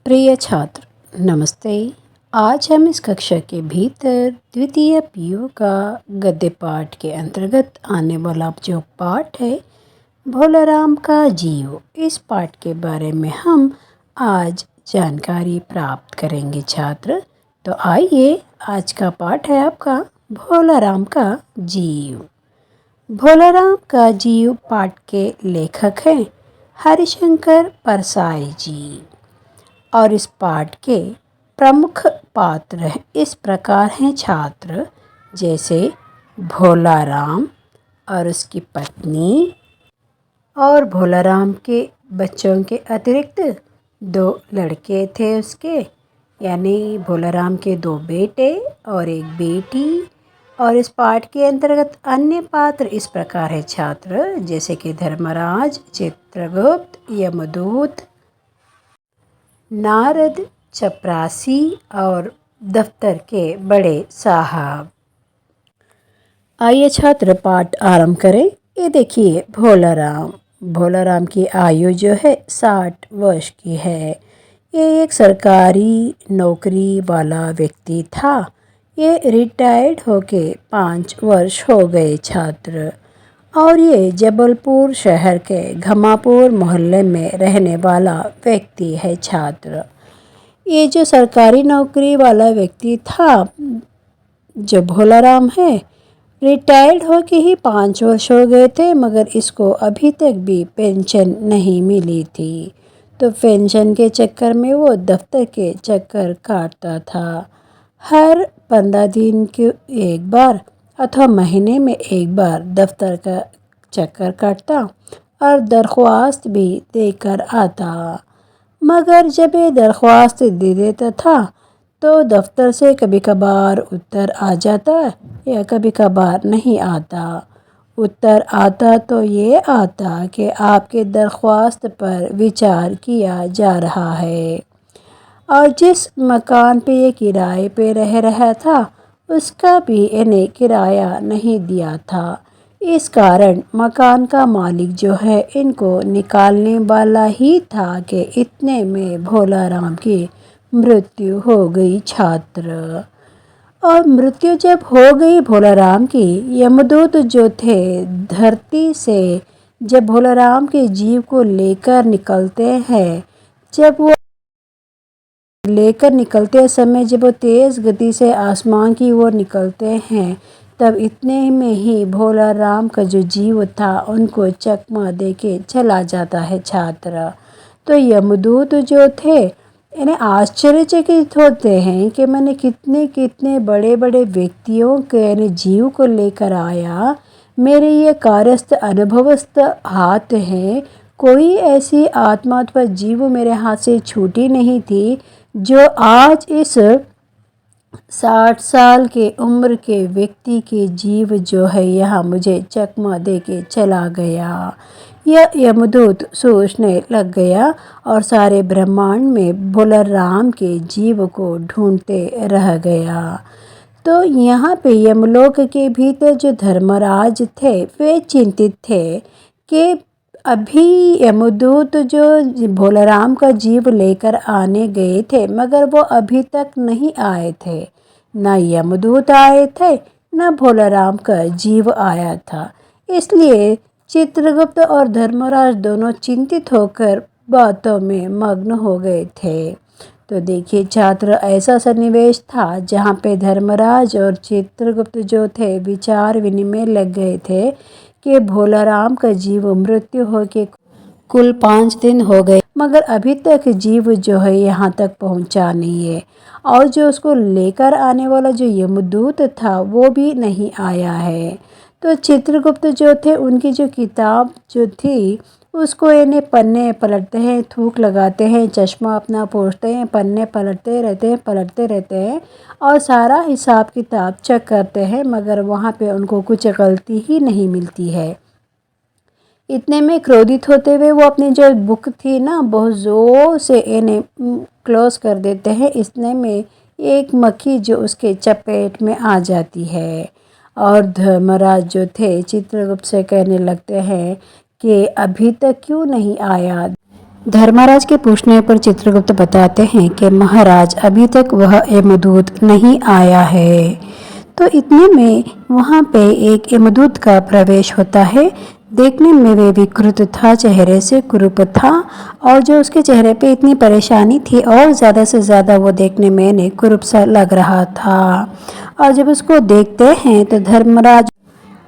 प्रिय छात्र नमस्ते। आज हम इस कक्षा के भीतर द्वितीय पीयू का गद्य पाठ के अंतर्गत आने वाला जो पाठ है भोलाराम का जीव, इस पाठ के बारे में हम आज जानकारी प्राप्त करेंगे छात्र। तो आइए, आज का पाठ है आपका भोलाराम का जीव। भोलाराम का जीव पाठ के लेखक हैं हरिशंकर परसाई जी और इस पाठ के प्रमुख पात्र इस प्रकार हैं छात्र, जैसे भोलाराम और उसकी पत्नी और भोलाराम के बच्चों के अतिरिक्त 2 लड़के थे उसके, यानी भोलाराम के 2 बेटे और 1 बेटी। और इस पाठ के अंतर्गत अन्य पात्र इस प्रकार है छात्र, जैसे कि धर्मराज, चित्रगुप्त, यमदूत, नारद, चपरासी और दफ्तर के बड़े साहब। आइए छात्र पाठ आरंभ करें। ये देखिए भोलाराम की आयु जो है 60 वर्ष की है। ये एक सरकारी नौकरी वाला व्यक्ति था। ये रिटायर्ड होके 5 वर्ष हो गए छात्र। और ये जबलपुर शहर के घमापुर मोहल्ले में रहने वाला व्यक्ति है छात्र। ये जो सरकारी नौकरी वाला व्यक्ति था, जो भोलाराम है, रिटायर्ड होके ही 5 वर्ष हो गए थे, मगर इसको अभी तक भी पेंशन नहीं मिली थी। तो पेंशन के चक्कर में वो दफ्तर के चक्कर काटता था। हर 15 दिन के एक बार अथवा महीने में एक बार दफ्तर का चक्कर काटता और दरख्वास्त भी देकर आता। मगर जब ये दरख्वास्त दे देता था तो दफ्तर से कभी कभार उत्तर आ जाता या कभी कभार नहीं आता। उत्तर आता तो ये आता कि आपके दरख्वास्त पर विचार किया जा रहा है। और जिस मकान पे ये किराए पे रह रहा था उसका भी इन्हें किराया नहीं दिया था। इस कारण मकान का मालिक जो है इनको निकालने वाला ही था कि इतने में भोलाराम की मृत्यु हो गई छात्र। और मृत्यु जब हो गई भोलाराम की, यमदूत जो थे धरती से जब भोलाराम के जीव को लेकर निकलते हैं, जब वो लेकर निकलते समय जब वो तेज़ गति से आसमान की ओर निकलते हैं, तब इतने में ही भोलाराम का जो जीव था उनको चकमा दे के चला जाता है छात्र। तो यमदूत जो थे इन्हें आश्चर्यचकित होते हैं कि मैंने कितने कितने बड़े बड़े व्यक्तियों के जीव को लेकर आया। मेरे ये कार्यस्थ अनुभवस्थ हाथ हैं, कोई ऐसी आत्मा अथवा जीव मेरे हाथ से छूटी नहीं थी जो आज इस 60 साल के उम्र के व्यक्ति के जीव जो है यहाँ मुझे चकमा दे के चला गया। यह यमदूत सोचने लग गया और सारे ब्रह्मांड में भोलाराम के जीव को ढूंढते रह गया। तो यहाँ पे यमलोक के भीतर जो धर्मराज थे वे चिंतित थे कि अभी यमदूत जो भोलाराम का जीव लेकर आने गए थे, मगर वो अभी तक नहीं आए थे। ना यमदूत आए थे, ना भोलाराम का जीव आया था। इसलिए चित्रगुप्त और धर्मराज दोनों चिंतित होकर बातों में मग्न हो गए थे। तो देखिए छात्र, ऐसा सन्निवेश था जहाँ पे धर्मराज और चित्रगुप्त जो थे विचार विनिमय लग गए थे कि भोलाराम का जीव मृत्यु हो के कुल 5 दिन हो गए, मगर अभी तक जीव जो है यहाँ तक पहुँचा नहीं है। और जो उसको लेकर आने वाला जो यमदूत था वो भी नहीं आया है। तो चित्रगुप्त जो थे उनकी जो किताब जो थी उसको इन्हें पन्ने पलटते हैं, थूक लगाते हैं, चश्मा अपना पोंछते हैं, पन्ने पलटते रहते हैं और सारा हिसाब किताब चेक करते हैं, मगर वहाँ पे उनको कुछ गलती ही नहीं मिलती है। इतने में क्रोधित होते हुए वो अपनी जो बुक थी ना बहुत ज़ोर से इन्हें क्लोज कर देते हैं। इतने में एक मक्खी जो उसके चपेट में आ जाती है और धर्मराज जो थे चित्रगुप्त से कहने लगते हैं कि अभी तक क्यों नहीं आया। धर्मराज के पूछने पर चित्रगुप्त बताते हैं कि महाराज अभी तक वह यमदूत नहीं आया है। तो इतने में वहाँ पे एक यमदूत का प्रवेश होता है। देखने में वे विकृत था, चेहरे से कुरूप था और जो उसके चेहरे पे इतनी परेशानी थी और ज़्यादा से ज़्यादा वो देखने में कुरूप सा लग रहा था। और जब उसको देखते हैं तो धर्मराज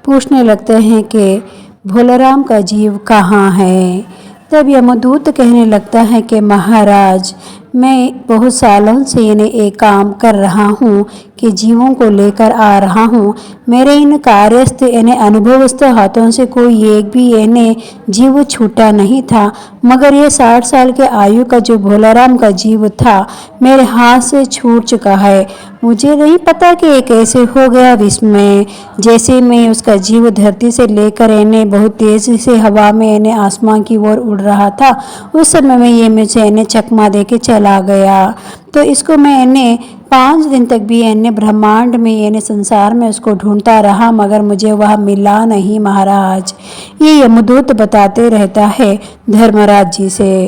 पूछने लगते हैं कि भोलाराम का जीव कहाँ है। तब यमदूत कहने लगता है कि महाराज मैं बहुत सालों से इन्हें एक काम कर रहा हूँ कि जीवों को लेकर आ रहा हूँ। मेरे इन कार्यस्थ इन्हें अनुभवस्थ हाथों से कोई एक भी इन्हें जीव छूटा नहीं था, मगर ये 60 साल के आयु का जो भोलाराम का जीव था मेरे हाथ से छूट चुका है। मुझे नहीं पता कि ये कैसे हो गया विस्मय। जैसे मैं उसका जीव धरती से लेकर इन्हें बहुत तेज़ी से हवा में इन्हें आसमान की ओर उड़ रहा था, उस समय में ये मुझे इन्हें चकमा दे के चला गया। तो इसको मैं इन्हें 5 दिन तक भी इन्हें ब्रह्मांड में यानी संसार में उसको ढूंढता रहा, मगर मुझे वह मिला नहीं महाराज। ये यमदूत बताते रहता है धर्मराज जी से।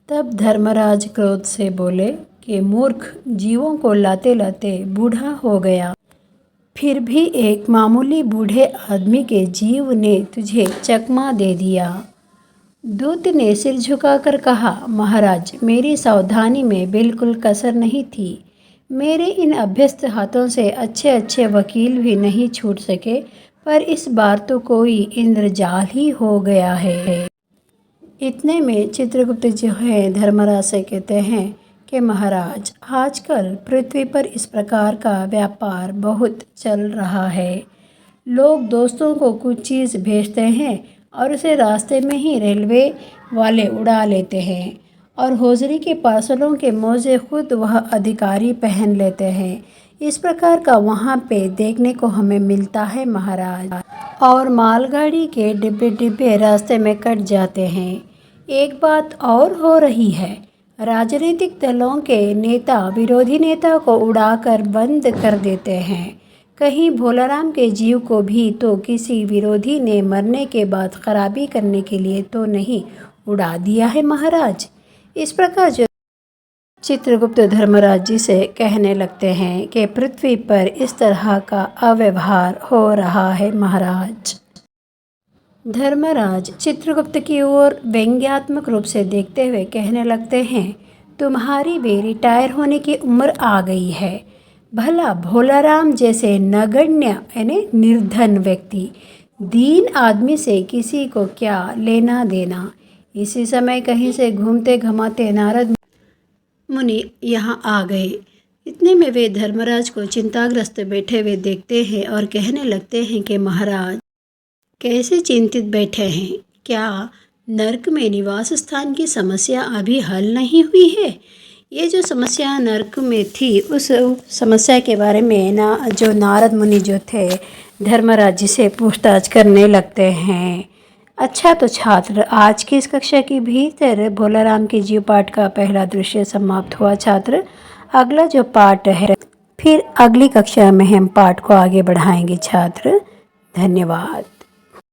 तब धर्मराज क्रोध से बोले कि मूर्ख, जीवों को लाते लाते बूढ़ा हो गया, फिर भी एक मामूली बूढ़े आदमी के जीव ने तुझे चकमा दे दिया। दूत ने सिर झुकाकर कहा, महाराज मेरी सावधानी में बिल्कुल कसर नहीं थी। मेरे इन अभ्यस्त हाथों से अच्छे अच्छे वकील भी नहीं छूट सके, पर इस बार तो कोई इंद्रजाल ही हो गया है। इतने में चित्रगुप्त जो है धर्मराज से कहते हैं कि महाराज आजकल पृथ्वी पर इस प्रकार का व्यापार बहुत चल रहा है। लोग दोस्तों को कुछ चीज़ भेजते हैं और उसे रास्ते में ही रेलवे वाले उड़ा लेते हैं और हौजरी के पार्सलों के मोज़े खुद वह अधिकारी पहन लेते हैं। इस प्रकार का वहाँ पे देखने को हमें मिलता है महाराज। और मालगाड़ी के डिब्बे डिब्बे रास्ते में कट जाते हैं। एक बात और हो रही है, राजनीतिक दलों के नेता विरोधी नेता को उड़ाकर बंद कर देते हैं। कहीं भोलाराम के जीव को भी तो किसी विरोधी ने मरने के बाद खराबी करने के लिए तो नहीं उड़ा दिया है महाराज। इस प्रकार जो चित्रगुप्त धर्मराज जी से कहने लगते हैं कि पृथ्वी पर इस तरह का अव्यवहार हो रहा है महाराज। धर्मराज चित्रगुप्त की ओर व्यंग्यात्मक रूप से देखते हुए कहने लगते हैं, तुम्हारी भी रिटायर होने की उम्र आ गई है। भला भोलाराम जैसे नगण्य यानी निर्धन व्यक्ति, दीन आदमी से किसी को क्या लेना देना। इसी समय कहीं से घूमते घमाते नारद मुनि यहाँ आ गए। इतने में वे धर्मराज को चिंताग्रस्त बैठे हुए देखते हैं और कहने लगते हैं कि महाराज कैसे चिंतित बैठे हैं, क्या नरक में निवास स्थान की समस्या अभी हल नहीं हुई है? ये जो समस्या नरक में थी उस समस्या के बारे में जो नारद मुनि जो थे धर्मराज जी से पूछताछ करने लगते हैं। अच्छा तो छात्र, आज की इस कक्षा के भीतर भोलाराम के जीव पाठ का पहला दृश्य समाप्त हुआ छात्र। अगला जो पाठ है फिर अगली कक्षा में हम पाठ को आगे बढ़ाएंगे छात्र। धन्यवाद।